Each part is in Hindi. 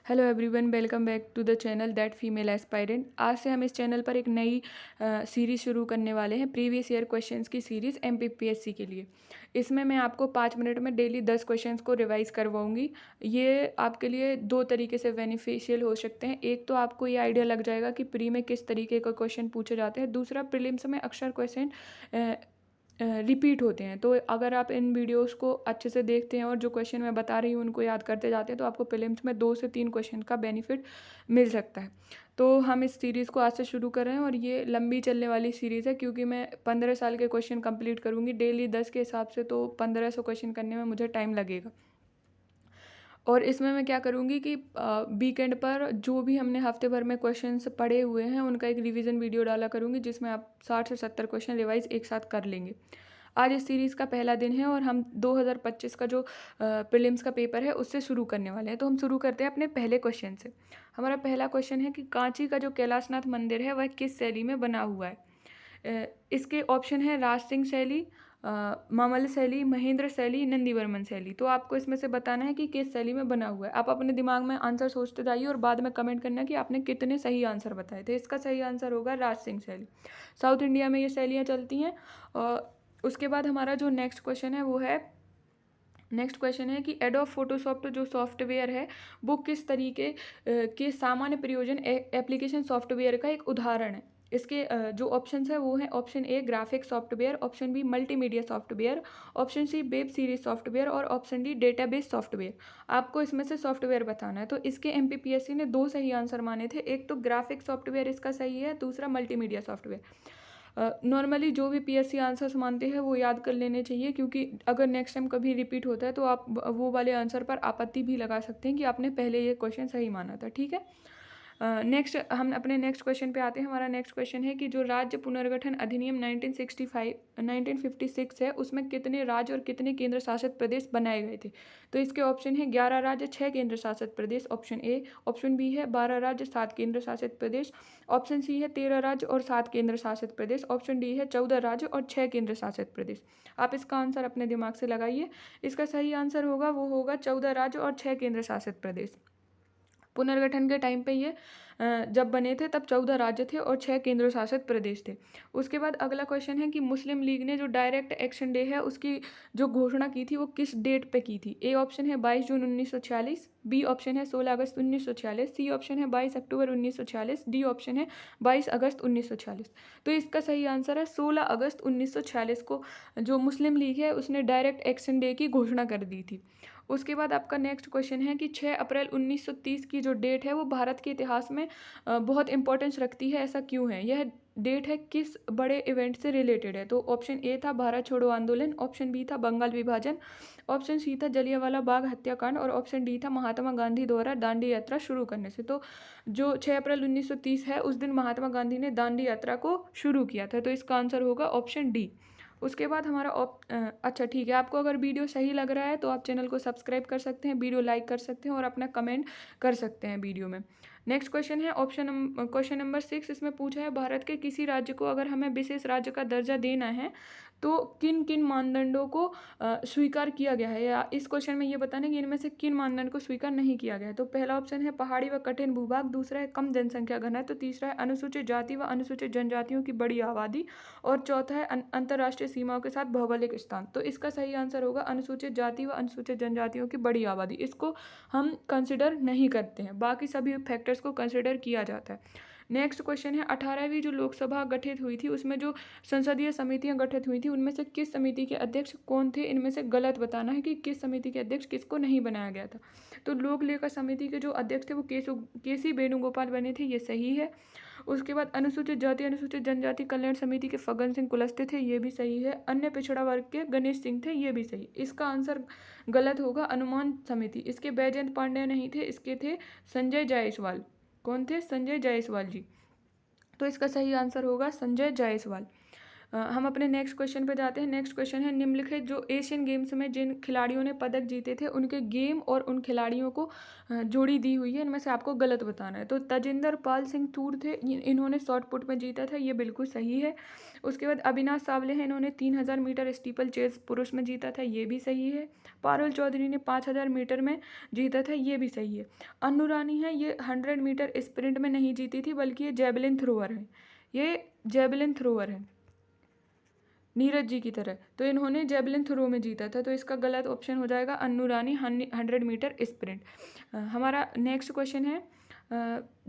Hello everyone, welcome back to the channel that female aspirant. आज से हम इस चैनल पर एक नई सीरीज़ शुरू करने वाले हैं, प्रीवियस ईयर क्वेश्चंस की सीरीज़ एमपीपीएससी के लिए। इसमें मैं आपको 5 मिनट में डेली 10 क्वेश्चंस को रिवाइज करवाऊंगी। ये आपके लिए दो तरीके से बेनिफिशियल हो सकते हैं। एक तो आपको ये आइडिया लग जाएगा कि प्री में किस तरीके का क्वेश्चन पूछे जाते हैं, दूसरा प्रीलिम्स में अक्सर क्वेश्चन रिपीट होते हैं। तो अगर आप इन वीडियोस को अच्छे से देखते हैं और जो क्वेश्चन मैं बता रही हूँ उनको याद करते जाते हैं तो आपको प्रीलिम्स में 2 से 3 क्वेश्चन का बेनिफिट मिल सकता है। तो हम इस सीरीज़ को आज से शुरू कर रहे हैं और ये लंबी चलने वाली सीरीज़ है, क्योंकि मैं 15 साल के क्वेश्चन कंप्लीट करूँगी डेली 10 के हिसाब से, तो 1500 क्वेश्चन करने में मुझे टाइम लगेगा। और इसमें मैं क्या करूँगी कि वीकेंड पर जो भी हमने हफ्ते भर में क्वेश्चंस पढ़े हुए हैं उनका एक रिवीजन वीडियो डाला करूँगी, जिसमें आप 60 से 70 क्वेश्चन रिवाइज एक साथ कर लेंगे। आज इस सीरीज़ का पहला दिन है और हम 2025 का जो प्रीलिम्स का पेपर है उससे शुरू करने वाले हैं। तो हम शुरू करते हैं अपने पहले क्वेश्चन से। हमारा पहला क्वेश्चन है कि कांची का जो कैलाशनाथ मंदिर है वह किस शैली में बना हुआ है। इसके ऑप्शन है राज सिंह शैली, मामल्ल शैली, महेंद्र शैली, नंदीवर्मन शैली। तो आपको इसमें से बताना है कि किस शैली में बना हुआ है। आप अपने दिमाग में आंसर सोचते जाइए और बाद में कमेंट करना कि आपने कितने सही आंसर बताए थे। इसका सही आंसर होगा राज सिंह शैली। साउथ इंडिया में ये शैलियाँ चलती हैं। उसके बाद हमारा जो नेक्स्ट क्वेश्चन है कि एडोब फोटोशॉप जो सॉफ्टवेयर है वो किस तरीके के सामान्य प्रयोजन एप्लीकेशन सॉफ्टवेयर का एक उदाहरण है। इसके जो ऑप्शंस है वो है option A graphic software, option B multimedia software, option C web series software और ऑप्शन डी डेटाबेस सॉफ्टवेयर। आपको इसमें से सॉफ्टवेयर बताना है। तो इसके एमपीपीएससी ने 2 सही आंसर माने थे। एक तो ग्राफिक सॉफ्टवेयर इसका सही है, दूसरा मल्टीमीडिया सॉफ्टवेयर। नॉर्मली जो भी पीएससी आंसर्स मानते हैं वो याद कर लेने चाहिए, क्योंकि अगर नेक्स्ट टाइम कभी रिपीट होता है तो आप वो वाले आंसर पर आपत्ति भी लगा सकते हैं कि आपने पहले ये क्वेश्चन सही माना था। ठीक है। नेक्स्ट हम अपने नेक्स्ट क्वेश्चन पे आते हैं। हमारा नेक्स्ट क्वेश्चन है कि जो राज्य पुनर्गठन अधिनियम 1956 है उसमें कितने राज्य और कितने केंद्र शासित प्रदेश बनाए गए थे। तो इसके ऑप्शन है 11 राज्य 6 केंद्र शासित प्रदेश, ऑप्शन ए। ऑप्शन बी है 12 राज्य 7 केंद्र शासित प्रदेश, ऑप्शन सी है 13 राज्य और 7 केंद्र शासित प्रदेश, ऑप्शन डी है 14 राज्य और 6 केंद्र शासित प्रदेश। आप इसका आंसर अपने दिमाग से लगाइए। इसका सही आंसर होगा वो होगा 14 राज्य और 6 केंद्र शासित प्रदेश। पुनर्गठन के टाइम पे ये जब बने थे तब 14 राज्य थे और 6 केंद्र शासित प्रदेश थे। उसके बाद अगला क्वेश्चन है कि मुस्लिम लीग ने जो डायरेक्ट एक्शन डे है उसकी जो घोषणा की थी वो किस डेट पे की थी। ए ऑप्शन है 22 जून 1946, बी ऑप्शन है 16 अगस्त 1946, सी ऑप्शन है 22 अक्टूबर 1946, डी ऑप्शन है 22 अगस्त 1946। तो इसका सही आंसर है 16 अगस्त 1946 को जो मुस्लिम लीग है उसने डायरेक्ट एक्शन डे की घोषणा कर दी थी। उसके बाद आपका नेक्स्ट क्वेश्चन है कि 6 अप्रैल 1930 की जो डेट है वो भारत के इतिहास में बहुत इंपॉर्टेंस रखती है। ऐसा क्यों है? यह डेट है किस बड़े इवेंट से रिलेटेड है। तो ऑप्शन ए था भारत छोड़ो आंदोलन, ऑप्शन बी था बंगाल विभाजन, ऑप्शन सी था जलियांवाला बाग हत्याकांड और ऑप्शन डी था महात्मा गांधी द्वारा दांडी यात्रा शुरू करने से। तो जो 6 अप्रैल 1930 है उस दिन महात्मा गांधी ने दांडी यात्रा को शुरू किया था। तो इसका आंसर होगा ऑप्शन डी। उसके बाद हमारा अच्छा ठीक है, आपको अगर वीडियो सही लग रहा है तो आप चैनल को सब्सक्राइब कर सकते हैं, वीडियो लाइक कर सकते हैं और अपना कमेंट कर सकते हैं वीडियो में। नेक्स्ट क्वेश्चन है क्वेश्चन नंबर 6। इसमें पूछा है भारत के किसी राज्य को अगर हमें विशेष राज्य का दर्जा देना है तो किन किन मानदंडों को स्वीकार किया गया है, या इस क्वेश्चन में ये बताना है कि इनमें से किन मानदंड को स्वीकार नहीं किया गया है। तो पहला ऑप्शन है पहाड़ी व कठिन भूभाग, दूसरा है कम जनसंख्या घनत्व, तीसरा है अनुसूचित जाति व अनुसूचित जनजातियों की बड़ी आबादी और चौथा है अंतर्राष्ट्रीय सीमाओं के साथ भौगोलिक स्थान। तो इसका सही आंसर होगा अनुसूचित जाति व अनुसूचित जनजातियों की बड़ी आबादी। इसको हम कंसिडर नहीं करते हैं, बाकी सभी फैक्टर्स को कंसिडर किया जाता है। नेक्स्ट क्वेश्चन है 18वीं जो लोकसभा गठित हुई थी उसमें जो संसदीय समितियां गठित हुई थी उनमें से किस समिति के अध्यक्ष कौन थे। इनमें से गलत बताना है कि किस समिति के अध्यक्ष किसको नहीं बनाया गया था। तो लोक लेखा समिति के जो अध्यक्ष थे वो केसी वेणुगोपाल बने थे, ये सही है। उसके बाद अनुसूचित जाति अनुसूचित जनजाति कल्याण समिति के फग्गन सिंह कुलस्ते थे, ये भी सही है। अन्य पिछड़ा वर्ग के गणेश सिंह थे, ये भी सही। इसका आंसर गलत होगा अनुमान समिति। इसके बैजयंत पांडे नहीं थे, इसके थे संजय जायसवाल। कौन थे? संजय जायसवाल जी। तो इसका सही आंसर होगा संजय जायसवाल। हम अपने नेक्स्ट क्वेश्चन पे जाते हैं। नेक्स्ट क्वेश्चन है, निम्नलिखित जो एशियन गेम्स में जिन खिलाड़ियों ने पदक जीते थे उनके गेम और उन खिलाड़ियों को जोड़ी दी हुई है, इनमें से आपको गलत बताना है। तो तजिंदर पाल सिंह तूर थे, इन्होंने शॉर्ट पुट में जीता था, ये बिल्कुल सही है। उसके बाद अविनाश सावले हैं, इन्होंने 3000 मीटर स्टीपल चेस पुरुष में जीता था, ये भी सही है। पारुल चौधरी ने 5000 मीटर में जीता था, ये भी सही है। अन्नू रानी है, ये 100 मीटर स्प्रिंट में नहीं जीती थी, बल्कि ये जेवलिन थ्रोअर है, ये जेवलिन थ्रोअर है नीरज जी की तरह। तो इन्होंने जेवलिन थ्रो में जीता था, तो इसका गलत ऑप्शन हो जाएगा अन्नू रानी 100 मीटर स्प्रिंट। हमारा नेक्स्ट क्वेश्चन है,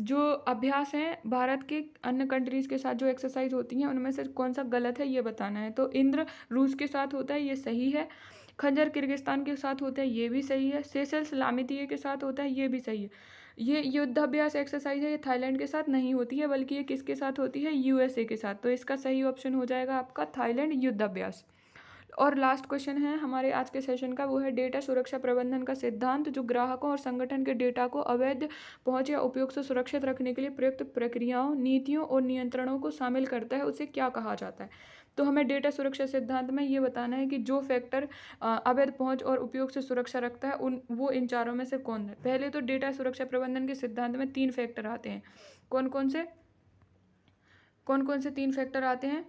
जो अभ्यास हैं भारत के अन्य कंट्रीज़ के साथ जो एक्सरसाइज होती हैं उनमें से कौन सा गलत है ये बताना है। तो इंद्र रूस के साथ होता है, ये सही है। खंजर किर्गिस्तान के साथ होता है, ये भी सही है। सेशल्स लामितिये के साथ होता है, ये भी सही है। ये युद्धाभ्यास एक्सरसाइज है, ये थाईलैंड के साथ नहीं होती है, बल्कि ये किसके साथ होती है, यूएसए के साथ। तो इसका सही ऑप्शन हो जाएगा आपका थाईलैंड युद्धाभ्यास। और लास्ट क्वेश्चन है हमारे आज के सेशन का, वो है डेटा सुरक्षा प्रबंधन का सिद्धांत जो ग्राहकों और संगठन के डेटा को अवैध पहुंच या उपयोग से सुरक्षित रखने के लिए प्रयुक्त प्रक्रियाओं, नीतियों और नियंत्रणों को शामिल करता है, उसे क्या कहा जाता है। तो हमें डेटा सुरक्षा सिद्धांत में ये बताना है कि जो फैक्टर अवैध पहुंच और उपयोग से सुरक्षा रखता है वो इन चारों में से कौन है। पहले तो डेटा सुरक्षा प्रबंधन के सिद्धांत में 3 फैक्टर आते हैं। कौन कौन से 3 फैक्टर आते हैं?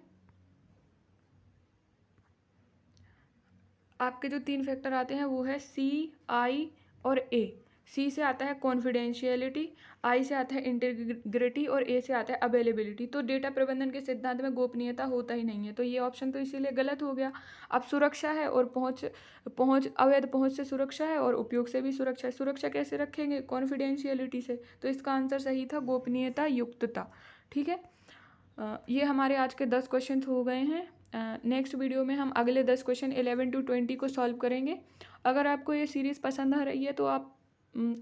आपके जो 3 फैक्टर आते हैं वो है सी, आई और ए। सी से आता है कॉन्फिडेंशियलिटी, आई से आता है इंटीग्रिटी और ए से आता है अवेलेबिलिटी। तो डेटा प्रबंधन के सिद्धांत में गोपनीयता होता ही नहीं है, तो ये ऑप्शन तो इसीलिए गलत हो गया। अब सुरक्षा है और पहुंच अवैध पहुंच से सुरक्षा है और उपयोग से भी सुरक्षा है। सुरक्षा कैसे रखेंगे? कॉन्फिडेंशियलिटी से। तो इसका आंसर सही था गोपनीयता युक्तता। ठीक है, ये हमारे आज के 10 क्वेश्चन हो गए हैं। नेक्स्ट वीडियो में हम अगले 10 क्वेश्चन 11 to 20 को सॉल्व करेंगे। अगर आपको ये सीरीज़ पसंद आ रही है तो आप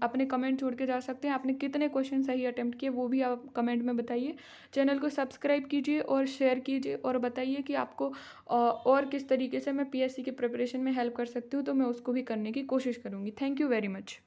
अपने कमेंट छोड़ के जा सकते हैं। आपने कितने क्वेश्चन सही अटेम्प्ट किए वो भी आप कमेंट में बताइए। चैनल को सब्सक्राइब कीजिए और शेयर कीजिए और बताइए कि आपको और किस तरीके से मैं पीएससी के प्रिपरेशन में हेल्प कर सकती हूँ, तो मैं उसको भी करने की कोशिश करूँगी। Thank you very much.